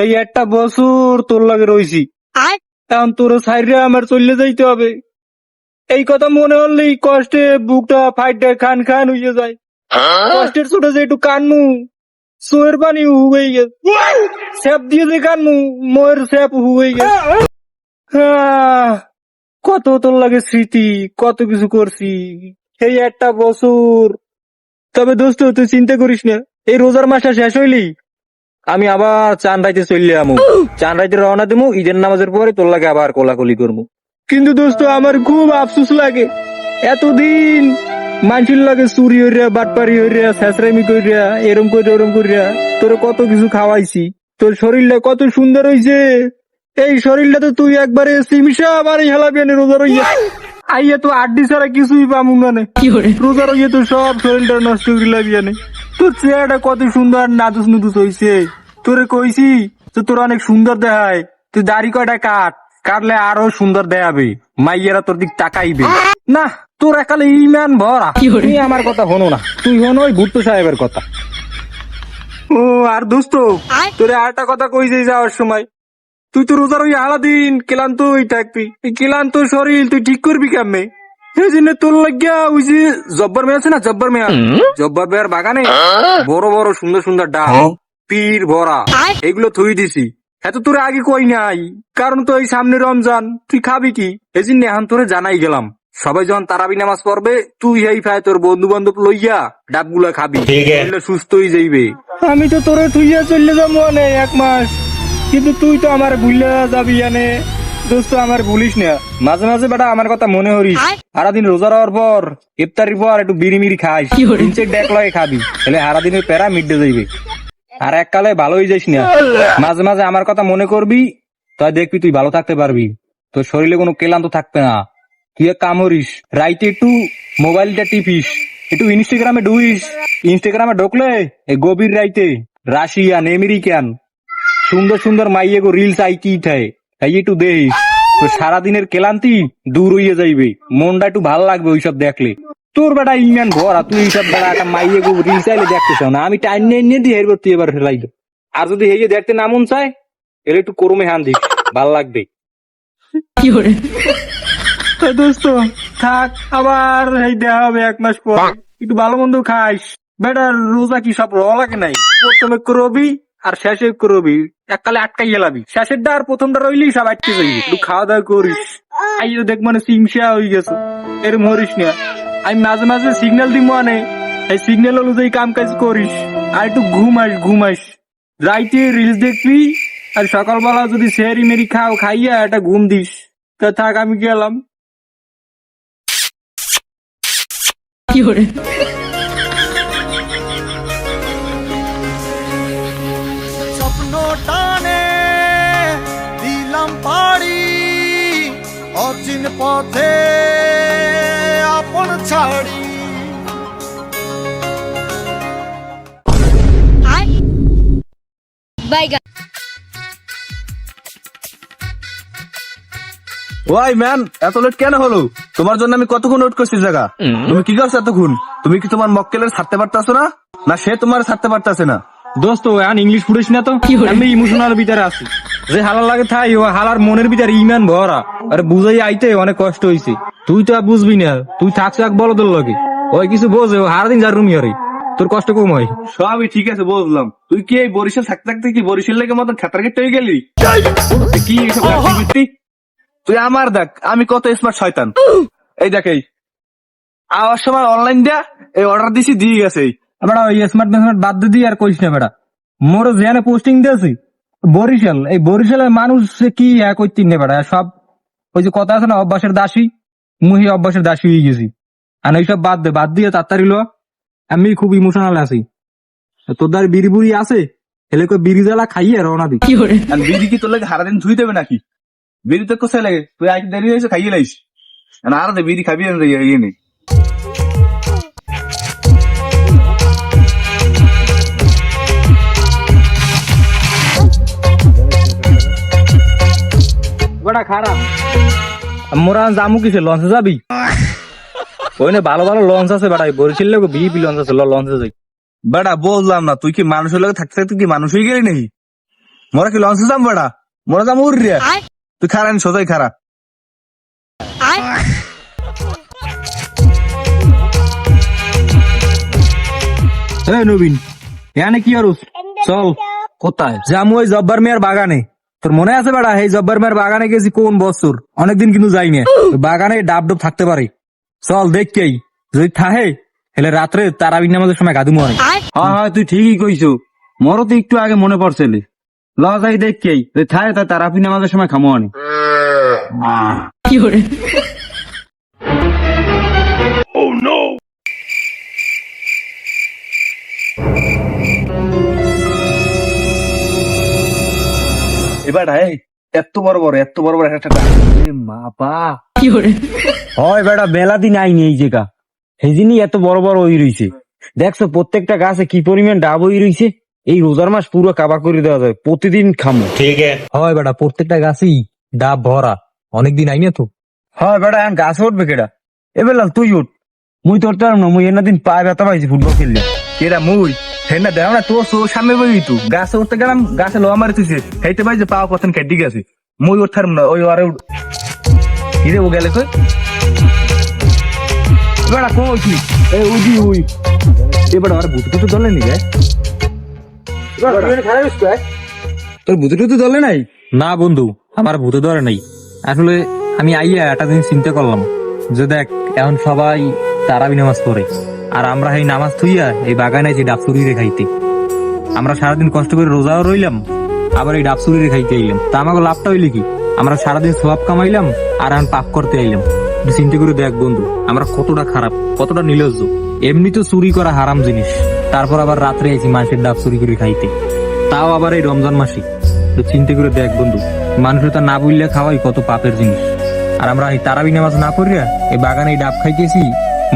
এই একটা বছর তোর লাগে রইছি, এখন তোর সাইডে আমার চলে যাইতে হবে। এই কথা মনে হলেই কষ্টে বুকটা ফাইটে খান খান হইয়ে যায়। কষ্টের ছোট যে একটু কানমু, সোয়ের পানি হুয়ে গেছে। স্যাপ দিয়ে যে কানমু, মোয়ের স্যাপ হুয়ে গেছে। কত তোর লাগে স্মৃতি, কত কিছু করছি এই একটা বছর। তবে দোস্ত তুই চিন্তা করিস না, এই রোজার মাসটা শেষ হইলি আমি আবার চান রাইতে চললে আমু। চান রাইতে রওনা দিমু, ঈদের নামাজের পরে তোর লাগে আবার কোলাকুলি করবো। কিন্তু দোস্ত আমার খুব আফসোস লাগে, এতদিন মানুষের লাগে চুরি হইয়া, বাটপারি হইয়া, ছেঁচড়ামি কইরা, এরম কইরা ওরম কইরা তোর কত কিছু খাওয়াইছি। তোর শরীরটা কত সুন্দর হইছে, এই শরীরটা তো তুই একবারে সিমিসা বাড়ি হেলাবি আনে রোজা রইয়া। আইয়া তো আড্ডি ছাড়া কিছুই পামু না, রোজা রইয়া তো সব শরীরটা নষ্ট করে লাবি আনে। তোর চেহারাটা কত সুন্দর নাদুস নুদুস হইছে। তোরে কইছি তো তোর অনেক সুন্দর দেখায়, তুই দাড়ি কয়টা কাটলে আরো সুন্দর দেখাবে, মাইয়েরা তোর দিক তাকাইবে না। তোর একালে ইমান ভরা, তুই আমার কথা হনো না, তুই হন ওই ভুট্টো সাহেবের কথা। ও আর দোস্ত তোরে আরেকটা কথা কইছে যাওয়ার সময়, তুই তো রোজার ওই আলাদিন ক্লান্ত হয়ে থাকবি, এই ক্লান্ত শরীর তুই ঠিক করবি কেমনে? সেই জন্য তোর লাগিয়া ওই যে জব্বার মেয়ে আছে না, জব্বার মেয়ার বাগানে বড় বড় সুন্দর সুন্দর ডাল পীর ভরা এগুলো থুই দিছি। এত তোরে আগে কই নাই, কারণ তো এই সামনে রমজান, তুই খাবি কি? এই জন্য এখন তোরে জানাই গেলাম, সবাই যখন তারাবি নামাজ পড়বে তুই এই ফায় তোর বন্ধু বান্ধব লইয়া ডাবগুলা খাবি, সুস্থ হয়ে যাইবে। আমি তো তোরে থুইয়া চললে যাবো অনেক এক মাস, কিন্তু তুই তো আমার ভুলে যাবি আনে। দোস্ত আমার ভুলিস না, মাঝে মাঝে বেটা আমার কথা মনে হরিস। সারাদিন রোজা হওয়ার পর ইফতারির পর একটু বিড়ি খাইস, ইনচেক ডেক লয়ে খাবি, তাহলে সারাদিনের প্যারা মিটে যাইবে। আর এককালে ভালো হয়ে যাইস না, মাঝে মাঝে আমার কথা মনে করবি, তাই দেখবি তুই ভালো থাকতে পারবি, তোর শরীরে কোনো ক্লান্ত থাকবে না। তুই এক কাম করিস, রাইতে একটু মোবাইলটা টিপিস, একটু ইনস্টাগ্রামে ঢুইস। ইনস্টাগ্রামে ঢুকলে এই গভীর রাইতে রাশিয়ান আমেরিকান সুন্দর সুন্দর মাইয়ে গো রিলস আইকি উঠায়, তাই একটু দেখিস, তো সারাদিনের ক্লান্তি দূর হইয়া যাইবে, মনটা একটু ভালো লাগবে ওইসব দেখলে। তোর বেটা ইমান ভরা, তুই এইসব বেটা একটা মাইয়ে গো রিলস আইলে দেখতেছ না, আমি টাইম নিয়ে দিয়ে হেরবার তুই এবার ফেলাইল। আর যদি হেয়ে দেখতে না মন চায় এলে একটু করমে হান দিস, ভাল লাগবে। দোস্ত থাক, আবার এই দেখা হবে এক মাস পর, একটু ভালো মন্দ খাইস। বেটা রোজা কি সব র লাগে নাই, প্রথমে করবি আর শেষে করবি, এককালে আটকাই গেলাবি, শেষেরটা আর প্রথমটা রইলি সব আটকে যাবি। একটু খাওয়া দাওয়া করিস, আইও দেখ মানে সিমসা হয়ে গেছে, এরম হরিস না। আমি মাঝে মাঝে সিগন্যাল দিব মানে, এই সিগন্যাল অনুযায়ী কাম কাজ করিস, আর একটু ঘুমাইস। রাইতে রিলস দেখবি আর সকালবেলা যদি সেহরি মেরি খাইয়া একটা ঘুম দিস। তা থাক, আমি গেলাম। স্বপ্ন টানে দিলাম পাড়ি, অচিন পথে আপন ছাড়ি। ওয়াই ম্যান, এত লেট কেন হলো? তোমার জন্য আমি কতক্ষণ ওয়েট করছি জায়গা। তুমি কি করছো এতক্ষণ? তুমি কি তোমার মক্কেলের ছাড়তে পারতাছো না, না সে তোমার ছাড়তে পারতাছে না? দোস্ত এখন ইংলিশ পড়িস না তো, আমি ইমোশনাল ভিতরে আছি। যে হালার লাগে থাই, ও হালার মনের ভিতরে ইমান ভরা, আরে বুঝাই আইতে অনেক কষ্ট হয়েছে। তুই তো আর বুঝবি না, তুই থাকছো এক বলদের লগে, ওই কিছু বোঝে, ও হারাদিন যার রুমি হরে, তোর কষ্ট কম হয়। সবই ঠিক আছে বুঝলাম, তুই কি এই বরিশাল থাকতে থাকতে কি বরিশাল লেগে মতন খেতার কেটে হয়ে গেলি? কি এসব রাজনীতি? তুই আমার দেখ আমি কত স্মার্ট শয়তান। এই দেখ, এই আওয়ার সময় অনলাইন দেয়া এই অর্ডার দিছি, দিয়ে গেছে। বেড়া ওই স্মার্ট বাদ দিয়ে আর কইস না বেড়া, মোর যেখানে পোস্টিং দিয়েছি বরিশাল, এই বরিশালের মানুষ কি এক করতে নে বেড়া, সব ওই যে কথা আছে না, অভ্যাসের দাসী, মুহি অভ্যাসের দাসী হয়ে গেছি। আর এইসব বাদ দিয়ে তাড়াতাড়ি লো, আমি খুব ইমোশনাল আছি। তোর দ্বার বিড়ি বুড়ি আছে, এলে বিড়ি জ্বালা খাইয়ে রওনা দি। বিড়ি কি তোর লাগে হারাদিন ধুই দেবে নাকি? বিড়ি তো কোথায় লাগে, তুই আজ দেরি হয়েছে খাইয়ে লাইস, আর বিড়ি খাবি ইয়ে নেই। বেটা খারাপ, মোরা জামু কিসে, লঞ্চে যাবি? ওই না ভালো ভালো লঞ্চ আছে বেটা, বরিশাল লোক বিপি লঞ্চ আছে, লঞ্চে যাই। বেটা বললাম না, তুই কি মানুষের লোক থাকতে থাকতে কি মানুষ হয়ে গেলি নাকি? মোরা কি লঞ্চে যাম বেড়া, মোরা যাম উড়িয়া। তুই খারা নি, সোজাই খারা। এই নবীন, এখানে কি আর চল কোথায়? যাম ওই জব্বার মিয়ার বাগানে। তোর মনে আছে বেড়া, এই জব্বার মিয়ার বাগানে গেছি কোন বছর, অনেকদিন কিন্তু যাই না। ওই বাগানে ডাব ডুব থাকতে পারে, চল দেখকেই যদি থাহে হেলে রাত্রে তারাবির নামাজের সময় গাদু মনে। হ্যাঁ তুই ঠিকই কইছো, মরো তো একটু আগে মনে পড়ছিল। ল যাই দেখকেই থায় তা তারাপি নামাজের সময় খামো আনি। এবার এত বড় বড় একটা ডাব। এ মা বা, হয় বেটা বেলা দিন আইনি এই জায়গা, সেই দিনই এত বড় বড় ওই রইছে। দেখছো প্রত্যেকটা গাছে কি পরিমাণ ডাব ওই রইছে। এই রোজার মাস পুরো কাবার করে দেওয়া যায়, প্রতিদিন খামো। হয় বেটা, প্রত্যেকটা গাছই ডাব ভরা, অনেকদিন আই না তো। হয় বেটা এখন গাছে উঠবে কেডা? এবার তুই উঠ, মুই তো উঠতে পারলাম না, মুই এনা দিন পায়ে ব্যথা পাইছি ফুটবল খেললে। কেরা মুই হেনা দেও না, তোর চোর সামনে বই তুই গাছে উঠতে গেলাম, গাছে লোয়া মারি তুইছে, হেইতে পাই যে পাওয়া পথন কেটে গেছে। মুই উঠার না, ওই আরে কিরে ও গেলে কই? বেটা কই কি? এই উদি উই এবার আর ভূত টুতু দলে নি গে? তোর ভূত টুতু দলে নাই? না বন্ধু, আমার ভূতে ধরে নাই। আসলে আমি আইয়া একটা দিন চিন্তা করলাম যে দেখ, এখন সবাই তারাবি নামাজ পড়ে, আর আমরা এই নামাজ থুইয়া এই বাগানে যে ডাব চুরি রে খাইতে। আমরা সারাদিন কষ্ট করে রোজাও রইলাম, আবার এই ডাব চুরি রে খাইতে আইলাম। তা আমাকে লাভটা হইলে কি? আমরা সারাদিন সওয়াব কামাইলাম আর এখন পাপ করতে আইলাম। একটু চিন্তা করে দেখ বন্ধু, আমরা কতটা খারাপ, কতটা নির্লজ্জ। এমনি তো চুরি করা হারাম জিনিস, তারপর আবার রাত্রে আইছি মানুষের ডাব চুরি করে খাইতে, তাও আবার এই রমজান মাসে। একটু চিন্তা করে দেখ বন্ধু, মানুষের তা না বললে খাওয়াই কত পাপের জিনিস। আর আমরা এই তারাবি নামাজ না করিয়া এই বাগানে এই ডাব খাইতেছি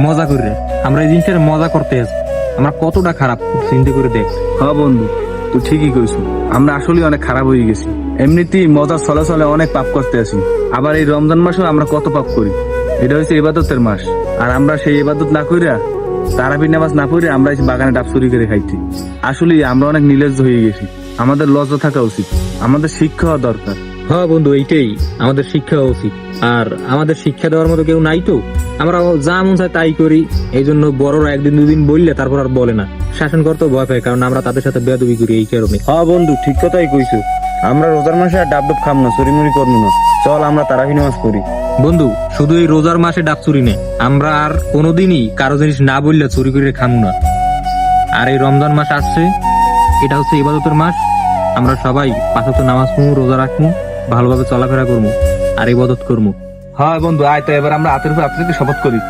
মজা করিয়া। আমরা এই জিনিসটার মজা করতে আছি, আমরা কতটা খারাপ চিন্তা করে দেখ। হ্যাঁ বন্ধু, তুই ঠিকই কইছো, আমরা আসলে অনেক খারাপ হয়ে গেছি। এমনিতেই মজা চলে চলে অনেক পাপ করতে আছি, আবার এই রমজান মাসেও আমরা কত পাপ করি। এটা হচ্ছে ইবাদতের মাস, আর আমরা সেই ইবাদত না কইরা, তারাবির নামাজ না পড়ে আমরা এই বাগানে ডাব চুরি করে খাইছি। আসলে আমরা অনেক নির্লজ্জ হয়ে গেছি, আমাদের লজ্জা থাকা উচিত, আমাদের শিক্ষা হওয়া দরকার। হ্যাঁ বন্ধু, এইটাই আমাদের শিক্ষা হওয়া উচিত। আর আমাদের শিক্ষা দেওয়ার মতো কেউ নাই তো, আমরা যা মন চায় তাই করি। এই জন্য বড়রা একদিন দুদিন বললে তারপর আর বলে না, শাসন করতেও ভয় পায়, কারণ আমরা তাদের সাথে বেয়াদবি করি এই কারণে। হ্যাঁ বন্ধু ঠিক কথাই কইছো, আমরা রোজার মাসে আর ডাব ডাব খাম না, চুরিমুরি করবো না। চল আমরা তারাবি নামাজ পড়ি। বন্ধু শুধু এই রোজার মাসে ডাব চুরি নেই, আমরা আর কোনোদিনই কারো জিনিস না বললে চুরি করে খামু না। আর এই রমজান মাস আসছে, এটা হচ্ছে ইবাদতের মাস। আমরা সবাই 5 ওয়াক্ত নামাজ পড়বো, রোজা রাখবো, ভালোভাবে চলাফেরা করবো আর ইবাদত করবো। হ্যাঁ বন্ধু, আয় তো এবার আমরা হাতের উপর হাত রেখে শপথ করি,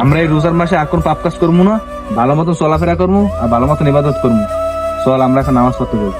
আমরা এই রোজার মাসে আর কোন পাপ কাজ করবো না, ভালো মতো চলাফেরা করবো আর ভালো মতো ইবাদত করবো। চল আমরা এখন নামাজ পড়তে যাই।